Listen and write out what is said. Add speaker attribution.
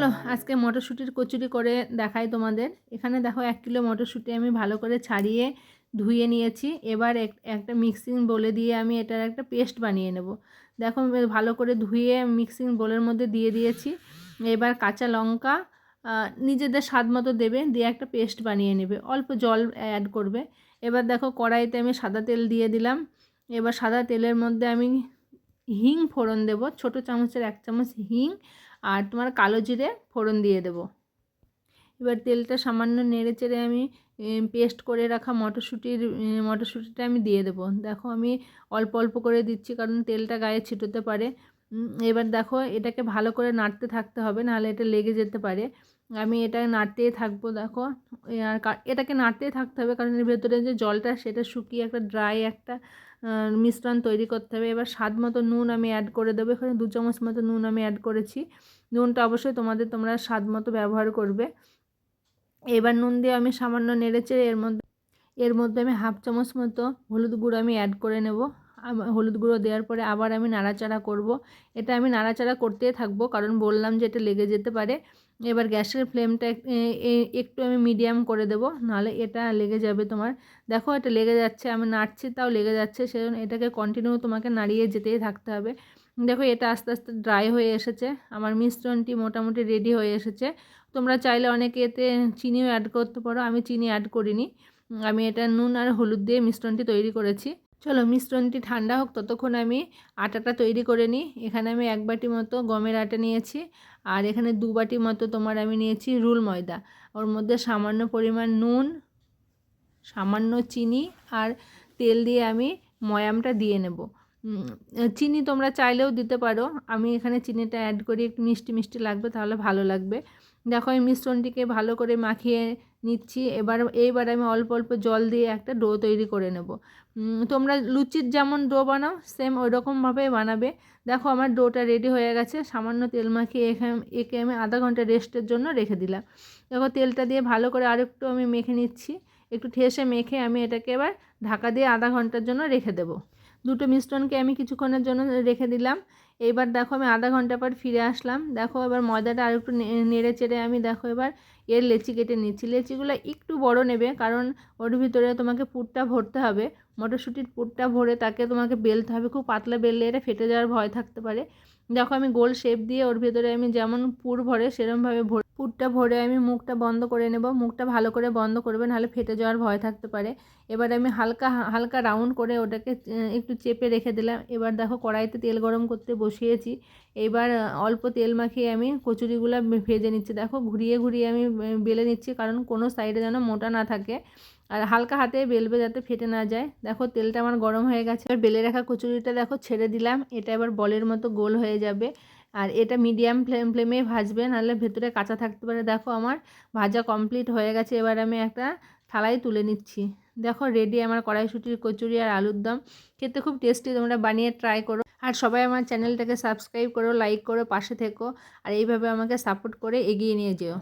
Speaker 1: চলো আজকে মটরশুঁটির কচুরি করে দেখাই তোমাদের। এখানে দেখো 1 কিলো মটরশুঁটি আমি ভালো করে ছাড়িয়ে ধুয়ে নিয়েছি। এবার একটা মিক্সিং বোলে দিয়ে আমি এটার একটা পেস্ট বানিয়ে নেব। দেখো ভালো করে ধুয়ে মিক্সিং বোলের মধ্যে দিয়ে দিয়েছি। এবার কাঁচা লঙ্কা নিজেদের স্বাদ মতো দেবে, দিয়ে একটা পেস্ট বানিয়ে নেবে, অল্প জল অ্যাড করবে। এবার দেখো কড়াইতে আমি সাদা তেল দিয়ে দিলাম। এবার সাদা তেলের মধ্যে আমি হিং ফোড়ন দেব, ছোটো চামচের 1 চামচ হিং আর তোমার কালো জিরে ফোড়ন দিয়ে দেব। এবার তেলটা সামান্য নেড়ে চেড়ে আমি পেস্ট করে রাখা মটরশুঁটিটা আমি দিয়ে দেবো। দেখো আমি অল্প অল্প করে দিচ্ছি কারণ তেলটা গায়ে ছিটোতে পারে। এবার দেখো এটাকে ভালো করে নাড়তে থাকতে হবে, নাহলে এটা লেগে যেতে পারে। আমি এটা নাড়তেই থাকবো। দেখো এটাকে নাড়তেই থাকতে হবে কারণ এর ভেতরে যে জলটা সেটা শুকিয়ে একটা ড্রাই একটা মিশ্রণ তৈরি করতে হবে। এবার স্বাদ মতো নুন আমি অ্যাড করে দেবো। এখানে 2 চামচ মতো নুন আমি অ্যাড করেছি। নুনটা অবশ্যই তোমরা স্বাদ মতো ব্যবহার করবে। এবার নুন দিয়ে আমি সামান্য নেড়েচেড়ে এর মধ্যে আমি 1/2 চামচ মতো হলুদ গুঁড়ো আমি অ্যাড করে নেব। হলুদ গুঁড়ো দেওয়ার পরে আবার আমি নাড়াচাড়া করব। এটা আমি নাড়াচাড়া করতেই থাকবো কারণ বললাম যে এটা লেগে যেতে পারে। এবার গ্যাসের ফ্লেমটা একটু আমি মিডিয়াম করে দেবো, নাহলে এটা লেগে যাবে তোমার। দেখো এটা লেগে যাচ্ছে, আমি নাড়ছি তাও লেগে যাচ্ছে, সেজন্য এটাকে কন্টিনিউ তোমাকে নাড়িয়ে যেতেই থাকতে হবে। দেখো এটা আস্তে আস্তে ড্রাই হয়ে এসেছে, আমার মিশ্রণটি মোটামুটি রেডি হয়ে এসেছে। তোমরা চাইলে অনেকে এতে চিনিও অ্যাড করতে পারো, আমি চিনি অ্যাড করিনি। আমি এটা নুন আর হলুদ দিয়ে মিশ্রণটি তৈরি করেছি। চলো মিশ্রণটি ঠান্ডা হোক, ততক্ষণ আমি আটাটা তৈরি করে নিই। এখানে আমি 1 বাটি মতো গমের আটা নিয়েছি আর এখানে 2 বাটি মতো আমি নিয়েছি রুল ময়দা। ওর মধ্যে সামান্য পরিমাণ নুন, সামান্য চিনি আর তেল দিয়ে আমি ময়ামটা দিয়ে নেব। চিনি তোমরা চাইলেও দিতে পারো, আমি এখানে চিনিটা অ্যাড করি, একটু মিষ্টি মিষ্টি লাগবে, তাহলে ভালো লাগবে। দেখো এই মিশ্রণটিকে ভালো করে মাখিয়ে নিচ্ছি। এইবার আমি অল্প অল্প জল দিয়ে একটা ডো তৈরি করে নেব। তোমরা লুচির যেমন ডো বানাও সেম ওই রকমভাবে বানাবে। দেখো আমার ডোটা রেডি হয়ে গেছে। সামান্য তেল মাখিয়ে একে আমি আধা ঘন্টা রেস্টের জন্য রেখে দিলাম। দেখো তেলটা দিয়ে ভালো করে আরেকটু আমি মেখে নিচ্ছি। একটু ঠেসে মেখে আমি এটাকে এবার ঢাকা দিয়ে আধা ঘন্টার জন্য রেখে দেবো। দুটো মিশ্রণকে আমি কিছুক্ষণের জন্য রেখে দিলাম। এইবার দেখো আমি আধা ঘন্টা পর ফিরে আসলাম। দেখো এবার ময়দাটা আর একটু নেড়ে চেড়ে আমি দেখো এবার এর লেচি কেটে নিচ্ছি। লেচিগুলো একটু বড় নেবে কারণ ওর ভিতরে তোমাকে পুরটা ভরতে হবে। মটরশুঁটির পুরটা ভরে তাকে তোমাকে বেলতে হবে, খুব পাতলা বেললে এটা ফেটে যাওয়ার ভয় থাকতে পারে। দেখো আমি গোল শেপ দিয়ে ওর ভিতরে আমি যেমন পুর ভরে সেরকমভাবে পুরটা ভরে আমি মুখটা বন্ধ করে নেব। মুখটা ভালো করে বন্ধ করবে, নাহলে ফেটে যাওয়ার ভয় থাকতে পারে। এবার আমি হালকা হালকা রাউন্ড করে ওটাকে একটু চেপে রেখে দিলাম। এবার দেখো কড়াইতে তেল গরম করতে বসিয়েছি। এবার অল্প তেল মাখিয়ে আমি কচুরিগুলো ভেজে নিচ্ছি। দেখো ঘুরিয়ে ঘুরিয়ে আমি বেলে নিচ্ছি কারণ কোনো সাইডে যেন মোটা না থাকে, আর হালকা হাতে বেলবে যাতে ফেটে না যায়। দেখো তেলটা আমার গরম হয়ে গেছে। এবার বেলে রাখা কচুরিটা দেখো ছেড়ে দিলাম। এটা এবার বলের মতো গোল হয়ে যাবে আর এটা মিডিয়াম ফ্লেমে ভাজবে, নাহলে ভেতরে কাঁচা থাকতে পারে। দেখো আমার ভাজা কমপ্লিট হয়ে গেছে। এবার আমি একটা থালায় তুলে নিচ্ছি। দেখো রেডি আমার কড়াইশুঁটির কচুরি আর আলুর দম। খেতে খুব টেস্টি, তোমরা বানিয়ে ট্রাই করো। আর সবাই আমার চ্যানেলটাকে সাবস্ক্রাইব করো, লাইক করো, পাশে থেকো আর এইভাবে আমাকে সাপোর্ট করে এগিয়ে নিয়ে যেও।